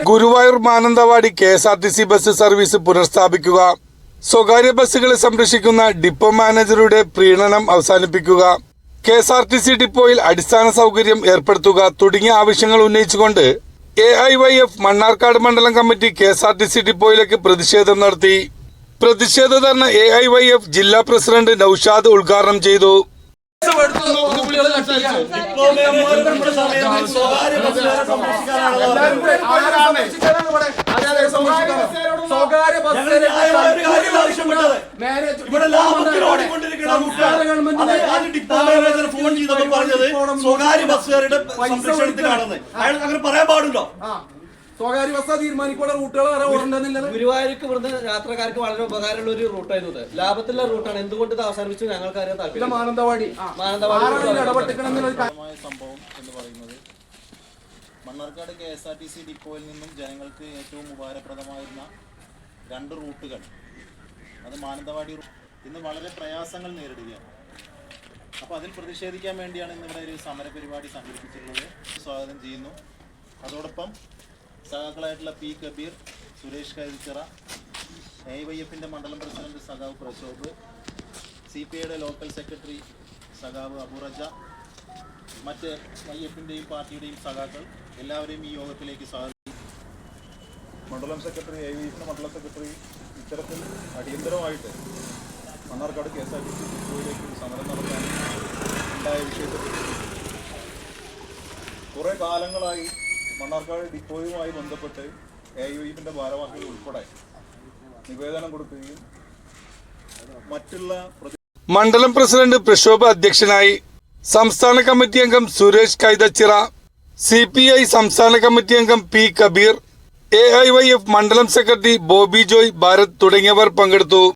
Guruvayur Mananthavady KSRTC bus service പുനഃസ്ഥാപിക്കുക, സ്വകാര്യ ബസ്സുകളെ സംരക്ഷിക്കുന്ന ഡിപ്പോ മാനേജറുടെ പ്രീണനം അവസാനിപ്പിക്കുക, KSRTC ഡിപ്പോയിൽ അടിസ്ഥാന സൗകര്യം ഏർപ്പെടുത്തുക തുടങ്ങിയ ആവശ്യങ്ങൾ ഉന്നയിച്ചുകൊണ്ട് AIYF മണ്ണാർക്കാട് മണ്ഡലം കമ്മിറ്റി KSRTC ഡിപ്പോയിലേക്ക് പ്രതിഷേധം നടത്തി. പ്രതിഷേധ ധർണ AIYF ജില്ലാ പ്രസിഡന്റ് നൌഷാദ് ഉദ്ഘാടനം ചെയ്തു. സ്വകാര്യ ബസ്സുകാരുടെ സംരക്ഷണത്തിലാണെന്ന് അയാൾ അങ്ങനെ പറയാൻ പാടുണ്ടോ? സ്വകാര്യ ബസ് തീരുമാനിക്കുന്ന റൂട്ടുകൾ ഗുരുവായൂർക്ക് ഇവിടുന്ന് യാത്രക്കാർക്ക് വളരെ ഉപകാരമുള്ള ഒരു റൂട്ടായിരുന്നു. ലാഭത്തിലുള്ള റൂട്ടാണ്. എന്തുകൊണ്ട് ഇത് അവസാനിപ്പിച്ചു ഞങ്ങൾക്ക് അറിയാൻ താല്പര്യം. മാനന്തവാടി സംഭവം എന്ന് പറയുന്നത് മണ്ണാർക്കാട് KSRTC ഡിപ്പോയിൽ നിന്നും ജനങ്ങൾക്ക് ഏറ്റവും ഉപകാരപ്രദമായിരുന്ന 2 റൂട്ടുകൾ, അത് മാനന്തവാടി ഇന്ന് വളരെ പ്രയാസങ്ങൾ നേരിടുകയാണ്. അപ്പോൾ അതിൽ പ്രതിഷേധിക്കാൻ വേണ്ടിയാണ് ഇന്നിവിടെ ഒരു സമര പരിപാടി സംഘടിപ്പിച്ചിട്ടുള്ളത്. സ്വാഗതം ചെയ്യുന്നു. അതോടൊപ്പം സഖാക്കളായിട്ടുള്ള P. കബീർ, സുരേഷ് കൈതച്ചിറ, AIYFന്റെ മണ്ഡലം പ്രസിഡന്റ് സഖാവ് പ്രശോഭ്, CPIയുടെ ലോക്കൽ സെക്രട്ടറി സഖാവ് അബുറജ, മറ്റ് YFന്റെയും പാർട്ടിയുടെയും സഖാക്കൾ എല്ലാവരെയും ഈ യോഗത്തിലേക്ക് സ്വാഗതം. മണ്ഡലം സെക്രട്ടറി, AIYFന്റെ മണ്ഡലം സെക്രട്ടറി ഇത്തരത്തിൽ അടിയന്തരമായിട്ട് മണ്ണാർക്കാട് KSRTC ഡിപ്പോയിലേക്ക് സമരം നടത്താൻ ഉണ്ടായ വിഷയത്തിൽ കുറേ കാലങ്ങളായി മണ്ണാർക്കാട് ഡിപ്പോയുമായി ബന്ധപ്പെട്ട് AIYFന്റെ ഭാരവാഹികൾ ഉൾപ്പെടെ നിവേദനം കൊടുക്കുകയും മറ്റുള്ള മണ്ഡലം പ്രസിഡന്റ് പ്രശോഭ അധ്യക്ഷനായി. സംസ്ഥാന കമ്മിറ്റി അംഗം സുരേഷ് കൈതച്ചിറ, CPI സംസ്ഥാന കമ്മിറ്റി അംഗം P. കബീർ, AIYF മണ്ഡലം സെക്രട്ടറി ബോബി ജോയ് ഭാരത് തുടങ്ങിയവർ പങ്കെടുത്തു.